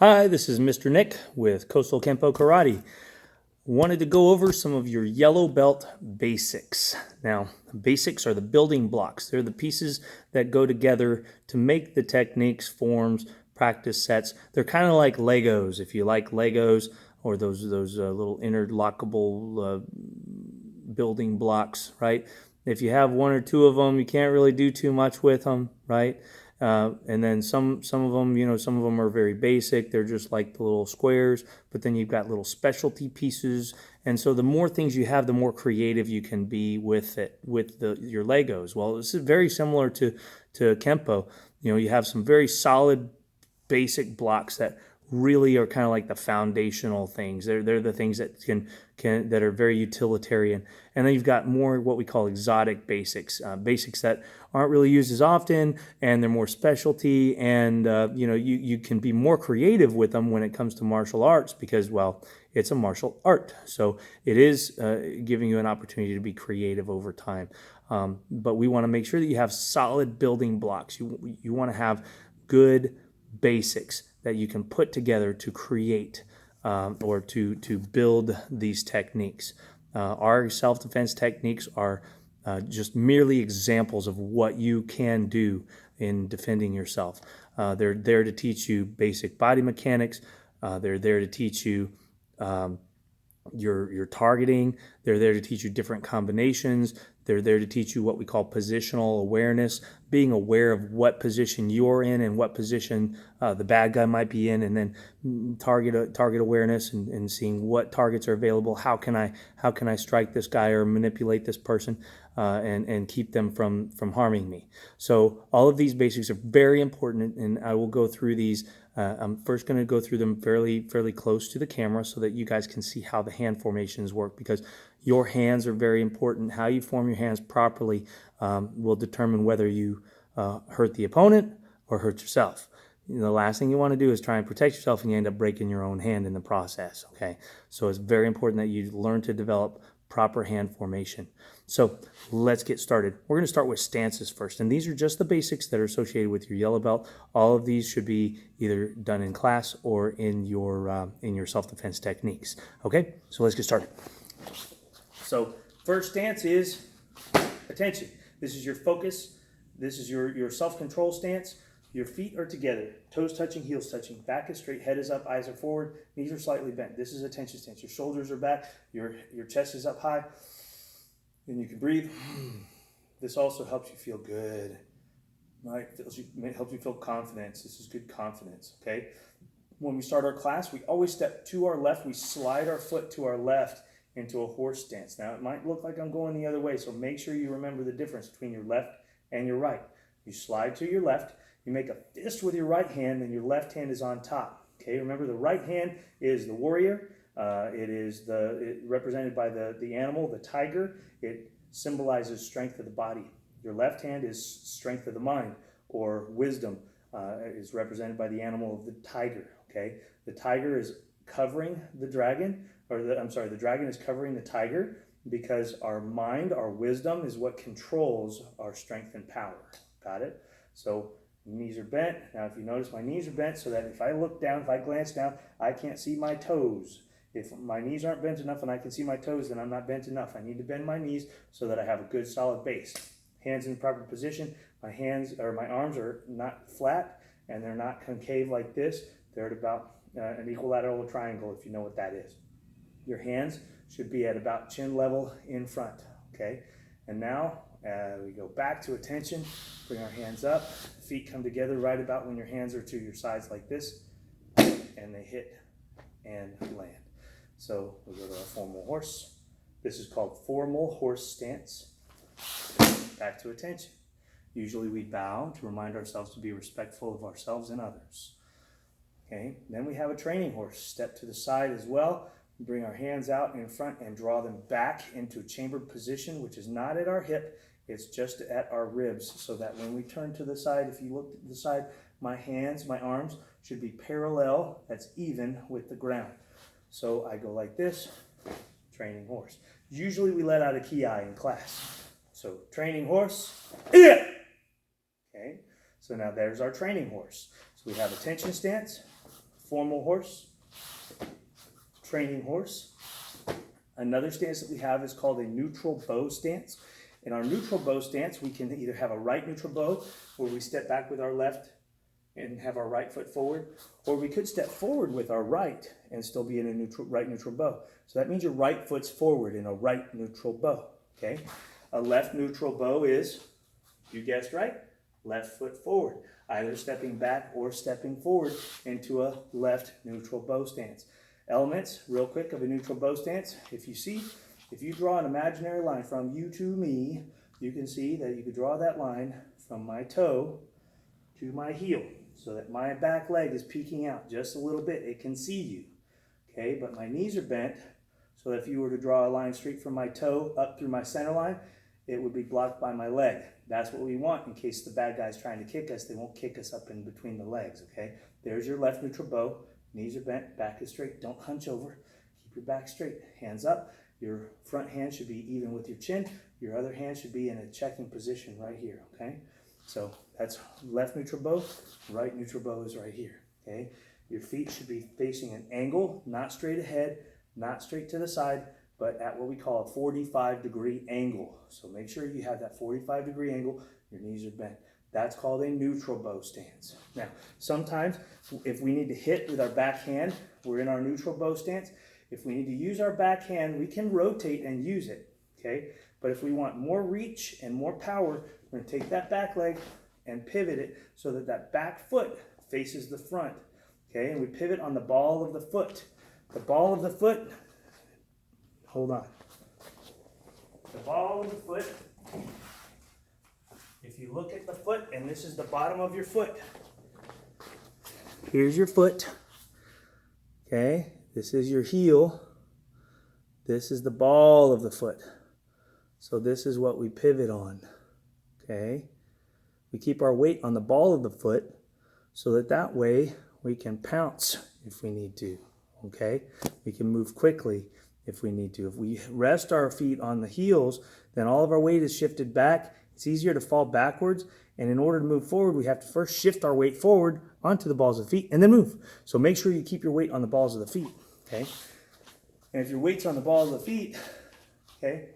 Hi, this is Mr. Nick with Coastal Kenpo Karate. Wanted to go over some of your yellow belt basics. Now, basics are the building blocks. They're the pieces that go together to make the techniques, forms, practice sets. They're kind of like Legos. If you like Legos or those little interlockable building blocks, right? If you have one or two of them, you can't really do too much with them, right? And then some of them, some of them are very basic. They're just like the little squares, but then you've got little specialty pieces. And so the more things you have, the more creative you can be with it, with your Legos. Well, this is very similar to Kenpo. You have some very solid basic blocks that really are kind of like the foundational things. They're the things that that are very utilitarian. And then you've got more what we call exotic basics, basics that aren't really used as often, and they're more specialty. And you can be more creative with them when it comes to martial arts because, well, it's a martial art. So it is giving you an opportunity to be creative over time. But we want to make sure that you have solid building blocks. You want to have good basics that you can put together to create or to build these techniques. Our self-defense techniques are just merely examples of what you can do in defending yourself. They're there to teach you basic body mechanics. They're there to teach you your targeting. They're there to teach you different combinations. They're there to teach you what we call positional awareness, being aware of what position you're in and what position the bad guy might be in, and then target awareness and seeing what targets are available. How can I strike this guy or manipulate this person and keep them from harming me? So all of these basics are very important, and I will go through these. I'm first going to go through them fairly close to the camera so that you guys can see how the hand formations work, because your hands are very important. How you form your hands properly will determine whether you hurt the opponent or hurt yourself. The last thing you want to do is try and protect yourself and you end up breaking your own hand in the process, okay? So it's very important that you learn to develop proper hand formation. So let's get started. We're going to start with stances first, and these are just the basics that are associated with your yellow belt. All of these should be either done in class or in your self-defense techniques. Okay, so let's get started. So first stance is attention. This is your focus. This is your self-control stance. Your feet are together, toes touching, heels touching, back is straight, head is up, eyes are forward, knees are slightly bent. This is attention stance. Your shoulders are back, your chest is up high, and you can breathe. This also helps you feel good, right? Helps you feel confidence. This is good confidence, okay? When we start our class, we always step to our left. We slide our foot to our left into a horse stance. Now, it might look like I'm going the other way, so make sure you remember the difference between your left and your right. You slide to your left. You make a fist with your right hand, and your left hand is on top. Okay, remember the right hand is the warrior. It is represented by the animal, the tiger. It symbolizes strength of the body. Your left hand is strength of the mind, or wisdom. Is represented by the animal of the tiger. Okay, the tiger is covering the dragon, the dragon is covering the tiger, because our mind, our wisdom, is what controls our strength and power. Got it? So knees are bent. Now, if you notice, my knees are bent so that if I look down, if I glance down, I can't see my toes. If my knees aren't bent enough and I can see my toes, then I'm not bent enough. I need to bend my knees so that I have a good solid base. Hands in the proper position. My arms are not flat and they're not concave like this. They're at about an equilateral triangle, if you know what that is. Your hands should be at about chin level in front, okay? And now we go back to attention, bring our hands up, feet come together right about when your hands are to your sides like this, and they hit and land. So we go to our formal horse. This is called formal horse stance. Back to attention. Usually we bow to remind ourselves to be respectful of ourselves and others. Okay, then we have a training horse. Step to the side as well. Bring our hands out in front and draw them back into a chambered position, which is not at our hip, it's just at our ribs, so that when we turn to the side, if you look to the side, my arms should be parallel, that's even with the ground. So I go like this, training horse. Usually we let out a ki in class. So training horse, yeah. Okay, so now there's our training horse. So we have attention stance, formal horse, training horse. Another stance that we have is called a neutral bow stance. In our neutral bow stance, we can either have a right neutral bow where we step back with our left and have our right foot forward, or we could step forward with our right and still be in a right neutral bow. So that means your right foot's forward in a right neutral bow, okay? A left neutral bow is, you guessed right, left foot forward, either stepping back or stepping forward into a left neutral bow stance. Elements, real quick, of a neutral bow stance. If you draw an imaginary line from you to me, you can see that you could draw that line from my toe to my heel so that my back leg is peeking out just a little bit. It can see you, okay? But my knees are bent, so if you were to draw a line straight from my toe up through my center line, it would be blocked by my leg. That's what we want in case the bad guy's trying to kick us. They won't kick us up in between the legs, okay? There's your left neutral bow. Knees are bent, back is straight. Don't hunch over. Keep your back straight. Hands up. Your front hand should be even with your chin. Your other hand should be in a checking position right here, okay? So that's left neutral bow. Right neutral bow is right here, okay? Your feet should be facing an angle, not straight ahead, not straight to the side, but at what we call a 45-degree angle. So make sure you have that 45-degree angle. Your knees are bent. That's called a neutral bow stance. Now, sometimes if we need to hit with our back hand, we're in our neutral bow stance. If we need to use our back hand, we can rotate and use it, okay? But if we want more reach and more power, we're gonna take that back leg and pivot it so that that back foot faces the front, okay? And we pivot on the ball of the foot. The ball of the foot, hold on. The ball of the foot, if you look at the foot, and this is the bottom of your foot. Here's your foot, okay? This is your heel. This is the ball of the foot. So this is what we pivot on, okay? We keep our weight on the ball of the foot so that way we can pounce if we need to, okay? We can move quickly if we need to. If we rest our feet on the heels, then all of our weight is shifted back. It's easier to fall backwards, and in order to move forward, we have to first shift our weight forward onto the balls of the feet and then move. So make sure you keep your weight on the balls of the feet, okay? And if your weight's on the balls of the feet, okay,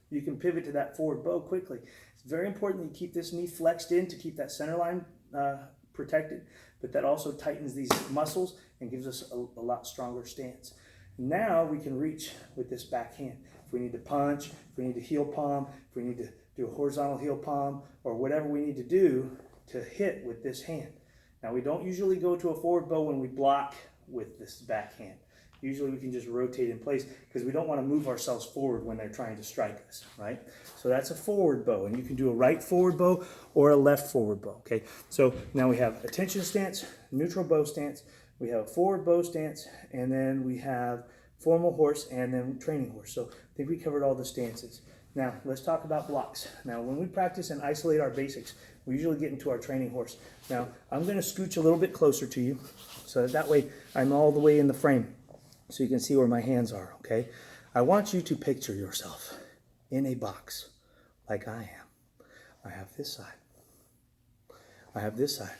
you can pivot to that forward bow quickly. It's very important that you keep this knee flexed in to keep that center line protected, but that also tightens these muscles and gives us a lot stronger stance. Now we can reach with this back hand. If we need to punch, if we need to heel palm, if we need to do a horizontal heel palm, or whatever we need to do to hit with this hand. Now we don't usually go to a forward bow when we block with this back hand. Usually we can just rotate in place because we don't want to move ourselves forward when they're trying to strike us, right? So that's a forward bow, and you can do a right forward bow or a left forward bow, okay? So now we have attention stance, neutral bow stance, we have a forward bow stance, and then we have formal horse and then training horse. So I think we covered all the stances. Now let's talk about blocks. Now when we practice and isolate our basics, we usually get into our training horse. Now I'm going to scooch a little bit closer to you so that way I'm all the way in the frame so you can see where my hands are, okay? I want you to picture yourself in a box like I am. I have this side. I have this side.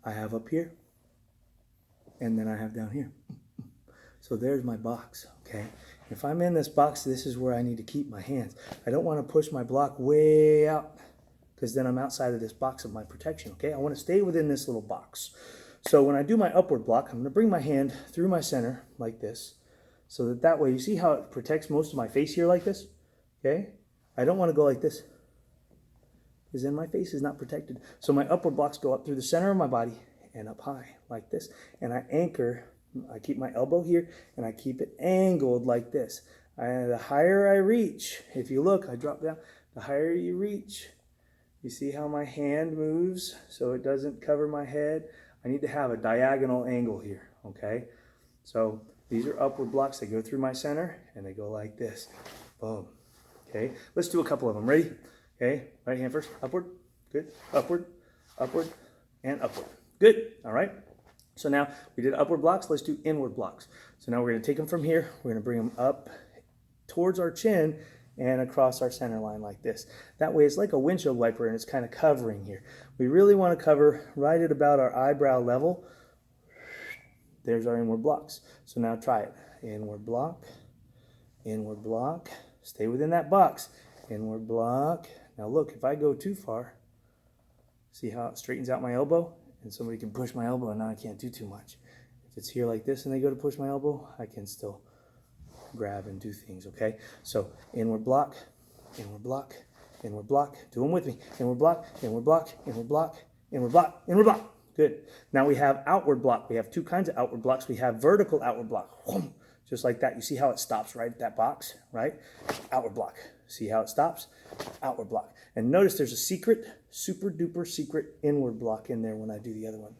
I have up here. And then I have down here. So there's my box, okay? If I'm in this box, this is where I need to keep my hands. I don't want to push my block way out because then I'm outside of this box of my protection, okay? I want to stay within this little box. So when I do my upward block, I'm going to bring my hand through my center like this so that way, you see how it protects most of my face here like this, okay? I don't want to go like this because then my face is not protected. So my upward blocks go up through the center of my body and up high like this. And I anchor, I keep my elbow here and I keep it angled like this. The higher I reach, if you look, I drop down, the higher you reach, you see how my hand moves so it doesn't cover my head. I need to have a diagonal angle here, okay? So these are upward blocks. They go through my center and they go like this. Boom, okay? Let's do a couple of them. Ready? Okay, right hand first, upward, good, upward, upward, and upward. Good, all right? So now we did upward blocks, let's do inward blocks. So now we're gonna take them from here, we're gonna bring them up towards our chin and across our center line like this. That way it's like a windshield wiper and it's kind of covering here. We really wanna cover right at about our eyebrow level. There's our inward blocks. So now try it. Inward block, inward block. Stay within that box. Inward block. Now look, if I go too far, see how it straightens out my elbow? And somebody can push my elbow and now I can't do too much. If it's here like this and they go to push my elbow, I can still grab and do things, okay? So inward block, inward block, inward block. Do them with me. Inward block, inward block, inward block, inward block, inward block. Good. Now we have outward block. We have two kinds of outward blocks. We have vertical outward block. Just like that. You see how it stops right at that box, right? Outward block. See how it stops? Outward block. And notice there's a secret, super duper secret inward block in there when I do the other one.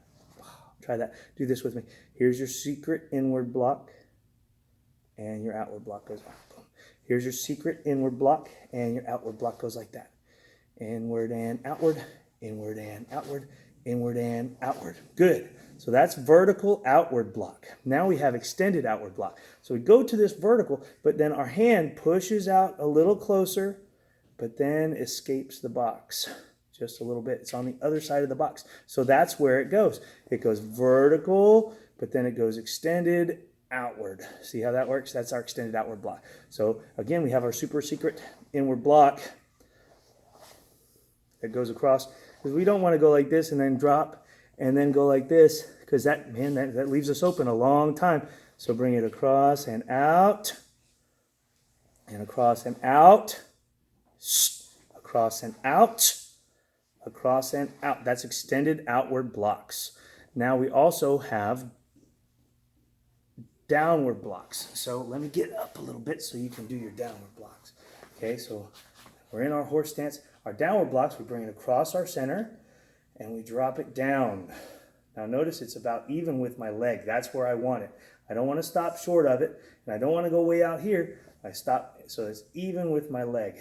Try that. Do this with me. Here's your secret inward block. And your outward block goes up. Here's your secret inward block. And your outward block goes like that. Inward and outward. Inward and outward. Inward and outward. Good. So that's vertical outward block. Now we have extended outward block. So we go to this vertical, but then our hand pushes out a little closer, but then escapes the box just a little bit. It's on the other side of the box. So that's where it goes. It goes vertical, but then it goes extended outward. See how that works? That's our extended outward block. So again, we have our super secret inward block that goes across, because we don't want to go like this and then drop and then go like this, because that leaves us open a long time. So bring it across and out, and across and out, across and out, across and out. That's extended outward blocks. Now we also have downward blocks. So let me get up a little bit so you can do your downward blocks. Okay, so we're in our horse stance. Our downward blocks, we bring it across our center and we drop it down. Now notice it's about even with my leg. That's where I want it. I don't want to stop short of it, and I don't want to go way out here. I stop so it's even with my leg.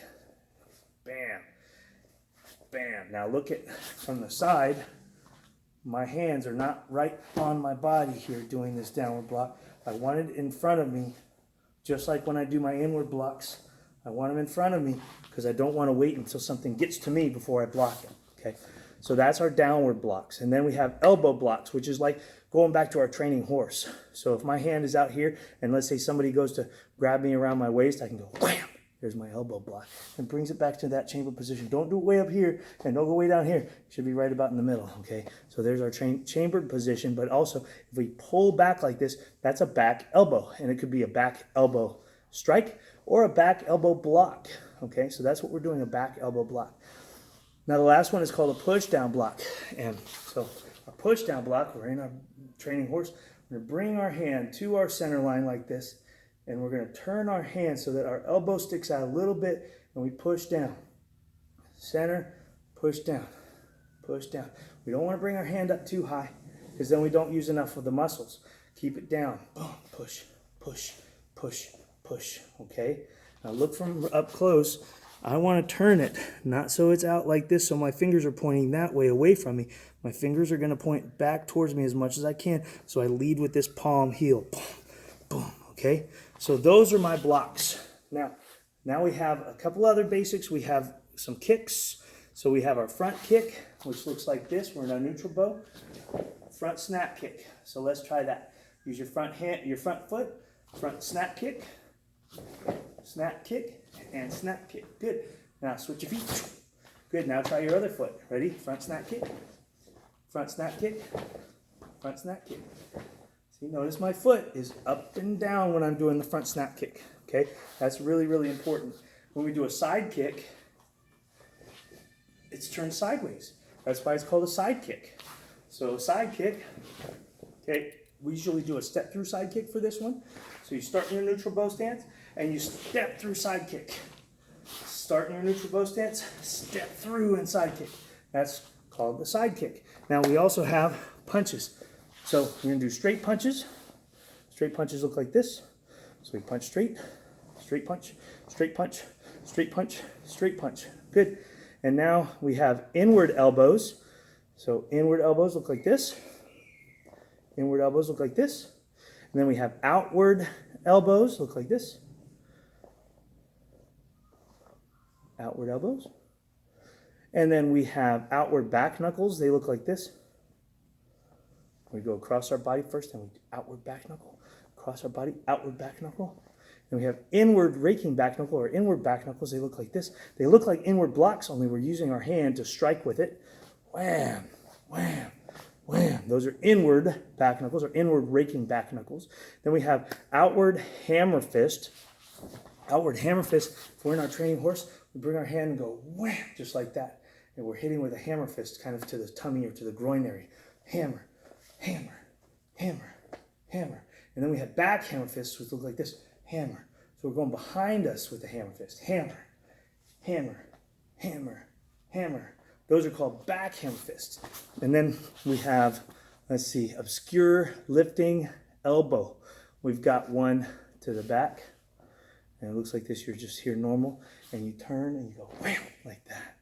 Bam. Bam. Now look at from the side. My hands are not right on my body here doing this downward block. I want it in front of me, just like when I do my inward blocks. I want them in front of me because I don't want to wait until something gets to me before I block it. Okay, so that's our downward blocks. And then we have elbow blocks, which is like going back to our training horse. So if my hand is out here and let's say somebody goes to grab me around my waist, I can go wham, there's my elbow block, and brings it back to that chamber position. Don't do it way up here and don't go way down here. It should be right about in the middle. Okay, so there's our chambered position. But also if we pull back like this, that's a back elbow, and it could be a back elbow strike or a back elbow block. Okay, so that's what we're doing, a back elbow block. Now the last one is called a push down block. And so our push down block, we're in our training horse. We're going to bring our hand to our center line like this, and we're going to turn our hand so that our elbow sticks out a little bit, and we push down. Center, push down, push down. We don't want to bring our hand up too high because then we don't use enough of the muscles. Keep it down. Boom, push, push, push, push. Okay? Now look from up close. I want to turn it, not so it's out like this, so my fingers are pointing that way away from me. My fingers are going to point back towards me as much as I can, so I lead with this palm heel. Boom, boom, okay? So those are my blocks. Now we have a couple other basics. We have some kicks. So we have our front kick, which looks like this. We're in our neutral bow. Front snap kick. So let's try that. Use your front hand, your front foot, front snap kick, and snap kick. Good. Now switch your feet. Good. Now try your other foot. Ready? Front snap kick, front snap kick, front snap kick. See, notice my foot is up and down when I'm doing the front snap kick. Okay? That's really, really important. When we do a side kick, it's turned sideways. That's why it's called a side kick. So side kick, okay, we usually do a step through side kick for this one. So you start in your neutral bow stance and you step through side kick. Start in your neutral bow stance, step through and side kick. That's called the side kick. Now we also have punches. So we're gonna do straight punches. Straight punches look like this. So we punch straight, straight punch, straight punch, straight punch, straight punch. Good. And now we have inward elbows. So inward elbows look like this. Inward elbows look like this. And then we have outward elbows look like this. Outward elbows. And then we have outward back knuckles. They look like this. We go across our body first, and we outward back knuckle. Across our body, outward back knuckle. And we have inward raking back knuckle or inward back knuckles. They look like this. They look like inward blocks, only we're using our hand to strike with it. Wham, wham, wham. Those are inward back knuckles or inward raking back knuckles. Then we have outward hammer fist. Outward hammer fist. If we're in our training horse, we bring our hand and go wham, just like that. And we're hitting with a hammer fist kind of to the tummy or to the groin area. Hammer, hammer, hammer, hammer. And then we have back hammer fists, which look like this. Hammer. So we're going behind us with the hammer fist. Hammer, hammer, hammer, hammer. Those are called back hammer fists. And then we have, let's see, obscure lifting elbow. We've got one to the back. And it looks like this. You're just here normal. And you turn and you go wham, like that.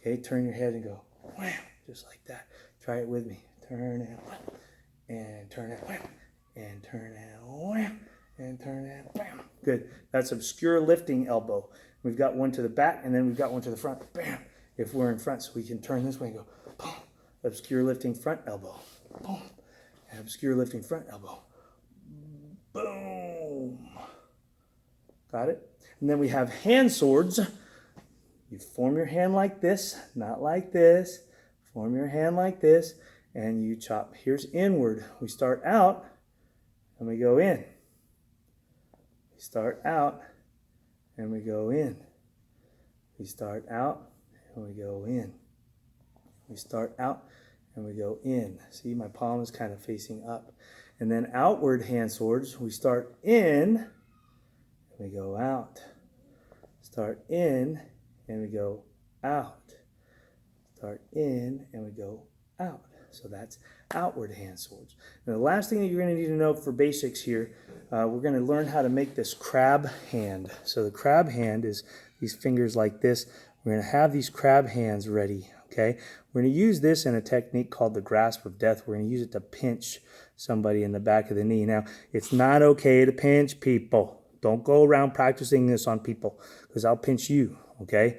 Okay, turn your head and go wham, just like that. Try it with me. Turn and wham, and turn and wham, and turn and wham. And turn and bam. Good. That's obscure lifting elbow. We've got one to the back, and then we've got one to the front. Bam. If we're in front, so we can turn this way and go boom. Obscure lifting front elbow. Boom. And obscure lifting front elbow. Boom. Got it? And then we have hand swords. You form your hand like this, not like this. Form your hand like this, and you chop. Here's inward. We start out, and we go in. We start out and we go in. We start out and we go in. We start out and we go in. See, my palm is kind of facing up. And then outward hand swords, we start in and we go out. Start in and we go out. Start in and we go out. So that's outward hand swords. Now the last thing that you're going to need to know for basics here, we're going to learn how to make this crab hand. So the crab hand is these fingers like this. We're going to have these crab hands ready, okay? We're going to use this in a technique called the grasp of death. We're going to use it to pinch somebody in the back of the knee. Now, it's not okay to pinch people. Don't go around practicing this on people because I'll pinch you, okay?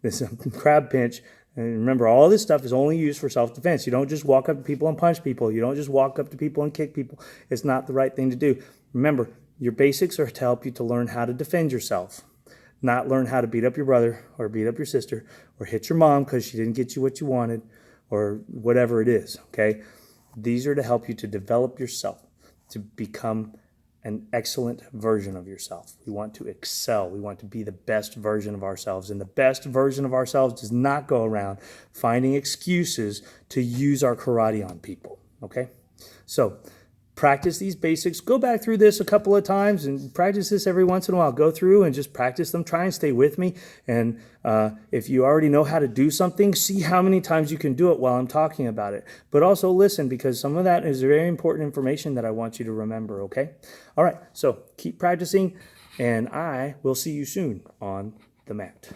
This crab pinch. And remember, all this stuff is only used for self-defense. You don't just walk up to people and punch people. You don't just walk up to people and kick people. It's not the right thing to do. Remember, your basics are to help you to learn how to defend yourself, not learn how to beat up your brother or beat up your sister or hit your mom because she didn't get you what you wanted or whatever it is, okay? These are to help you to develop yourself, to become an excellent version of yourself. We want to excel. We want to be the best version of ourselves. And the best version of ourselves does not go around finding excuses to use our karate on people, okay? So practice these basics. Go back through this a couple of times and practice this every once in a while. Go through and just practice them. Try and stay with me. And if you already know how to do something, see how many times you can do it while I'm talking about it. But also listen, because some of that is very important information that I want you to remember, okay? All right, so keep practicing, and I will see you soon on the mat.